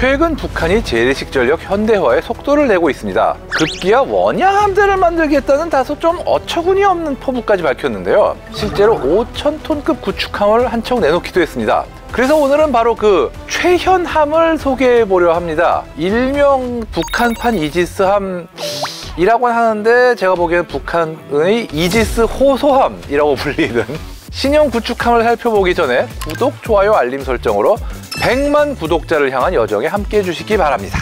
최근 북한이 재래식 전력 현대화에 속도를 내고 있습니다. 급기야 원양 함대를 만들겠다는 다소 좀 어처구니 없는 포부까지 밝혔는데요. 실제로 5,000톤급 구축함을 한 척 내놓기도 했습니다. 그래서 오늘은 바로 그 최현함을 소개해 보려 합니다. 일명 북한판 이지스함이라고 하는데 제가 보기에는 북한의 이지스 호소함이라고 불리는 신형 구축함을 살펴보기 전에 구독, 좋아요, 알림 설정으로 100만 구독자를 향한 여정에 함께해 주시기 바랍니다.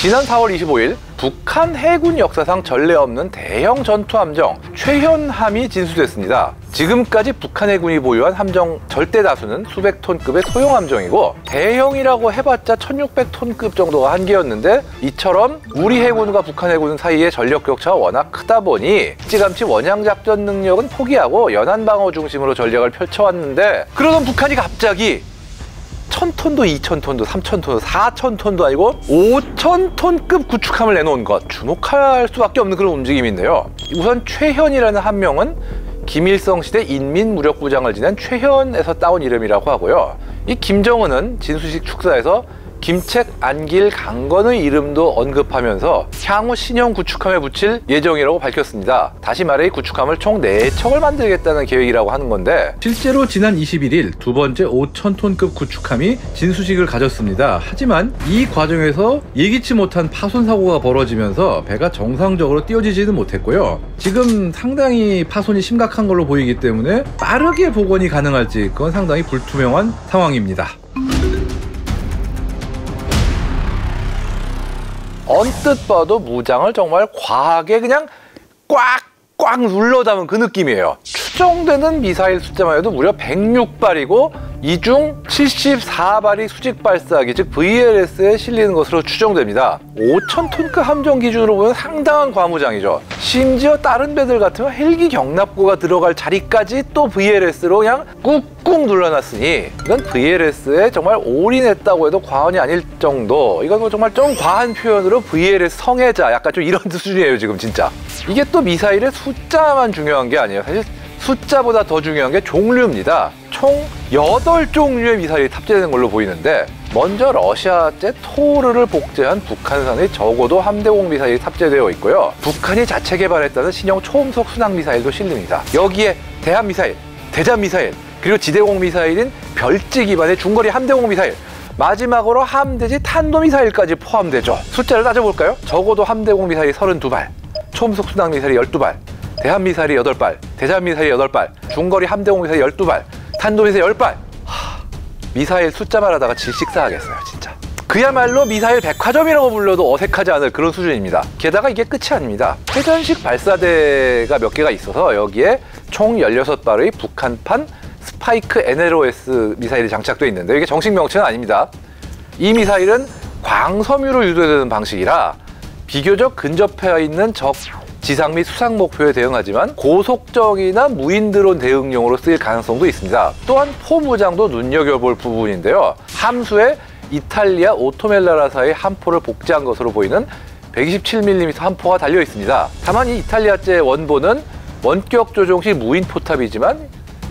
지난 4월 25일 북한 해군 역사상 전례 없는 대형 전투함정 최현함이 진수됐습니다. 지금까지 북한 해군이 보유한 함정 절대 다수는 수백 톤급의 소형 함정이고 대형이라고 해봤자 1600톤급 정도가 한계였는데 이처럼 우리 해군과 북한 해군 사이의 전력 격차가 워낙 크다 보니 일찌감치 원양 작전 능력은 포기하고 연안 방어 중심으로 전략을 펼쳐왔는데 그러던 북한이 갑자기 1000톤도 2000톤도 3000톤도 4000톤도 아니고 5000톤급 구축함을 내놓은 것, 주목할 수밖에 없는 그런 움직임인데요. 우선 최현이라는 함명은 김일성 시대 인민무력부장을 지낸 최현에서 따온 이름이라고 하고요. 이 김정은은 진수식 축사에서 김책, 안길, 강건의 이름도 언급하면서 향후 신형 구축함에 붙일 예정이라고 밝혔습니다. 다시 말해 이 구축함을 총 4척을 만들겠다는 계획이라고 하는 건데 실제로 지난 21일 두 번째 5,000톤급 구축함이 진수식을 가졌습니다. 하지만 이 과정에서 예기치 못한 파손 사고가 벌어지면서 배가 정상적으로 띄워지지는 못했고요. 지금 상당히 파손이 심각한 걸로 보이기 때문에 빠르게 복원이 가능할지 그건 상당히 불투명한 상황입니다. 언뜻 봐도 무장을 정말 과하게 그냥 꽉 눌러 담은 그 느낌이에요. 추정되는 미사일 숫자만 해도 무려 106발이고 이 중 74발이 수직 발사기 즉 VLS에 실리는 것으로 추정됩니다. 5000톤급 함정 기준으로 보면 상당한 과무장이죠. 심지어 다른 배들 같으면 헬기 경납고가 들어갈 자리까지 또 VLS로 그냥 꾹꾹 눌러놨으니 이건 VLS에 정말 올인했다고 해도 과언이 아닐 정도. 이건 뭐 정말 좀 과한 표현으로 VLS 성애자 약간 좀 이런 수준이에요 지금 진짜. 이게 또 미사일의 숫자만 중요한 게 아니에요. 사실 숫자보다 더 중요한 게 종류입니다. 총 8종류의 미사일이 탑재되는 걸로 보이는데 먼저 러시아제 토르를 복제한 북한산의 적어도 함대공 미사일이 탑재되어 있고요. 북한이 자체 개발했다는 신형 초음속 순항 미사일도 실립니다. 여기에 대함 미사일, 대잠 미사일, 그리고 지대공 미사일인 별지 기반의 중거리 함대공 미사일, 마지막으로 함대지 탄도 미사일까지 포함되죠. 숫자를 따져볼까요? 적어도 함대공 미사일이 32발, 초음속 순항 미사일이 12발, 대함 미사일이 8발, 대잠 미사일이 8발, 중거리 함대공 미사일이 12발, 탄도 미사일 10발. 미사일 숫자만 하다가 질식사하겠어요 진짜. 그야말로 미사일 백화점이라고 불러도 어색하지 않을 그런 수준입니다. 게다가 이게 끝이 아닙니다. 회전식 발사대가 몇 개가 있어서 여기에 총 16발의 북한판 스파이크 NLOS 미사일이 장착되어 있는데 이게 정식 명칭은 아닙니다. 이 미사일은 광섬유로 유도되는 방식이라 비교적 근접해 있는 적 지상 및 수상 목표에 대응하지만 고속정이나 무인 드론 대응용으로 쓰일 가능성도 있습니다. 또한 포무장도 눈여겨볼 부분인데요. 함수에 이탈리아 오토멜라라사의 함포를 복제한 것으로 보이는 127mm 함포가 달려 있습니다. 다만 이 이탈리아제 원본은 원격 조종식 무인 포탑이지만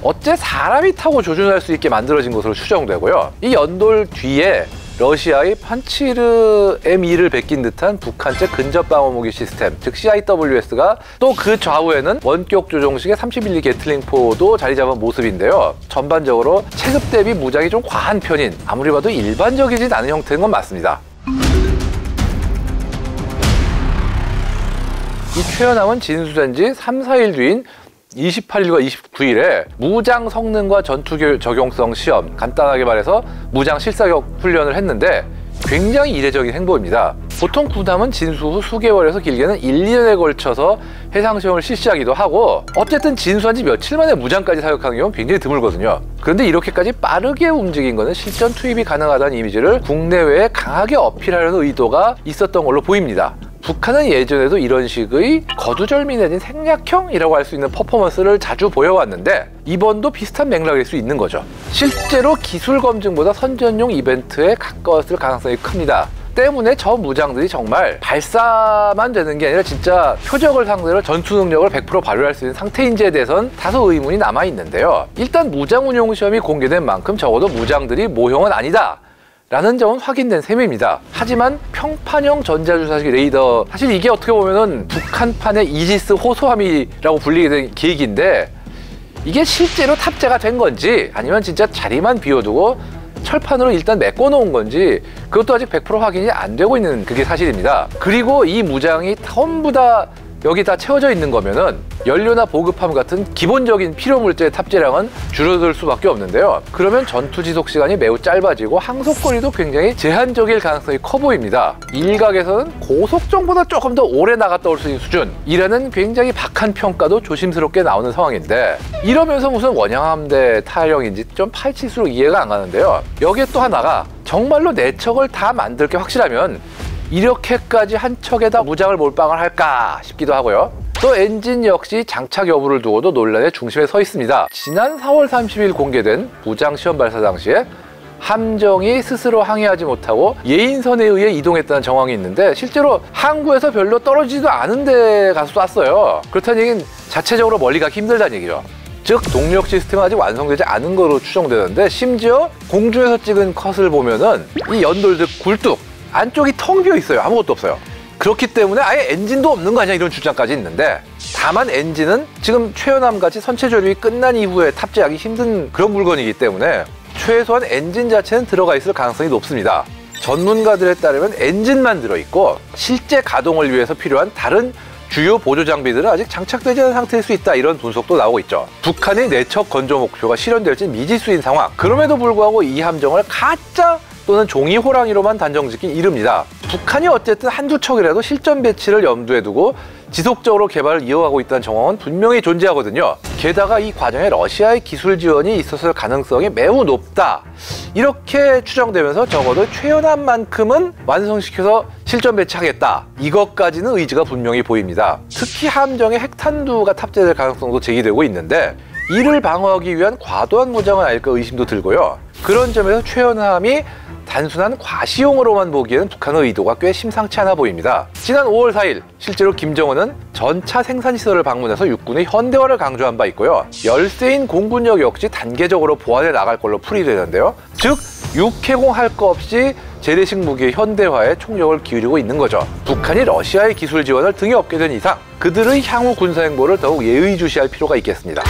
어째 사람이 타고 조준할 수 있게 만들어진 것으로 추정되고요. 이 연돌 뒤에 러시아의 판치르 M2를 베낀 듯한 북한제 근접방어무기 시스템, 즉 CIWS가 또 그 좌우에는 원격 조종식의 30mm 게틀링포도 자리 잡은 모습인데요. 전반적으로 체급 대비 무장이 좀 과한 편인, 아무리 봐도 일반적이진 않은 형태인 건 맞습니다. 이 최현함은 진수된 지 3, 4일 뒤인 28일과 29일에 무장 성능과 전투 적용성 시험, 간단하게 말해서 무장 실사격 훈련을 했는데 굉장히 이례적인 행보입니다. 보통 군함은 진수 후 수개월에서 길게는 1, 2년에 걸쳐서 해상 시험을 실시하기도 하고 어쨌든 진수한 지 며칠 만에 무장까지 사격하는 경우는 굉장히 드물거든요. 그런데 이렇게까지 빠르게 움직인 것은 실전 투입이 가능하다는 이미지를 국내외에 강하게 어필하려는 의도가 있었던 걸로 보입니다. 북한은 예전에도 이런 식의 거두절미 내진 생략형이라고 할 수 있는 퍼포먼스를 자주 보여왔는데 이번도 비슷한 맥락일 수 있는 거죠. 실제로 기술 검증보다 선전용 이벤트에 가까웠을 가능성이 큽니다. 때문에 저 무장들이 정말 발사만 되는 게 아니라 진짜 표적을 상대로 전투 능력을 100% 발휘할 수 있는 상태인지에 대해서는 다소 의문이 남아있는데요. 일단 무장 운용 시험이 공개된 만큼 적어도 무장들이 모형은 아니다 라는 점은 확인된 셈입니다. 하지만 평판형 전자주사식 레이더, 사실 이게 어떻게 보면은 북한판의 이지스 호소함이라고 불리게 된 계획인데 이게 실제로 탑재가 된 건지 아니면 진짜 자리만 비워두고 철판으로 일단 메꿔놓은 건지 그것도 아직 100% 확인이 안 되고 있는 그게 사실입니다. 그리고 이 무장이 전부 다 여기 다 채워져 있는 거면은 연료나 보급함 같은 기본적인 필요 물자의 탑재량은 줄어들 수밖에 없는데요. 그러면 전투 지속 시간이 매우 짧아지고 항속거리도 굉장히 제한적일 가능성이 커 보입니다. 일각에서는 고속정보다 조금 더 오래 나갔다 올 수 있는 수준이라는 굉장히 박한 평가도 조심스럽게 나오는 상황인데 이러면서 무슨 원양함대 타령인지 좀 파헤칠수록 이해가 안 가는데요. 여기에 또 하나가 정말로 내 척을 다 만들 게 확실하면 이렇게까지 한 척에다 무장을 몰빵을 할까 싶기도 하고요. 또 엔진 역시 장착 여부를 두고도 논란의 중심에 서 있습니다. 지난 4월 30일 공개된 무장 시험 발사 당시에 함정이 스스로 항해하지 못하고 예인선에 의해 이동했다는 정황이 있는데 실제로 항구에서 별로 떨어지지도 않은 데 가서 쐈어요. 그렇다는 얘기는 자체적으로 멀리 가기 힘들다는 얘기죠. 즉 동력 시스템은 아직 완성되지 않은 거로 추정되는데 심지어 공중에서 찍은 컷을 보면은 이 연돌들 굴뚝 안쪽이 텅 비어 있어요. 아무것도 없어요. 그렇기 때문에 아예 엔진도 없는 거 아니야 이런 주장까지 있는데 다만 엔진은 지금 최연함같이 선체 조립이 끝난 이후에 탑재하기 힘든 그런 물건이기 때문에 최소한 엔진 자체는 들어가 있을 가능성이 높습니다. 전문가들에 따르면 엔진만 들어있고 실제 가동을 위해서 필요한 다른 주요 보조 장비들은 아직 장착되지 않은 상태일 수 있다 이런 분석도 나오고 있죠. 북한의 내척 건조 목표가 실현될지 미지수인 상황. 그럼에도 불구하고 이 함정을 가짜 또는 종이 호랑이로만 단정짓긴 이릅니다. 북한이 어쨌든 한두 척이라도 실전 배치를 염두에 두고 지속적으로 개발을 이어가고 있다는 정황은 분명히 존재하거든요. 게다가 이 과정에 러시아의 기술 지원이 있었을 가능성이 매우 높다. 이렇게 추정되면서 적어도 최연함만큼은 완성시켜서 실전 배치하겠다. 이것까지는 의지가 분명히 보입니다. 특히 함정에 핵탄두가 탑재될 가능성도 제기되고 있는데 이를 방어하기 위한 과도한 무장은 아닐까 의심도 들고요. 그런 점에서 최연함이 단순한 과시용으로만 보기에는 북한의 의도가 꽤 심상치 않아 보입니다. 지난 5월 4일 실제로 김정은은 전차 생산시설을 방문해서 육군의 현대화를 강조한 바 있고요. 열세인 공군력 역시 단계적으로 보완해 나갈 걸로 풀이되는데요. 즉 육해공할 거 없이 재래식 무기의 현대화에 총력을 기울이고 있는 거죠. 북한이 러시아의 기술 지원을 등에 업게 된 이상 그들의 향후 군사행보를 더욱 예의주시할 필요가 있겠습니다.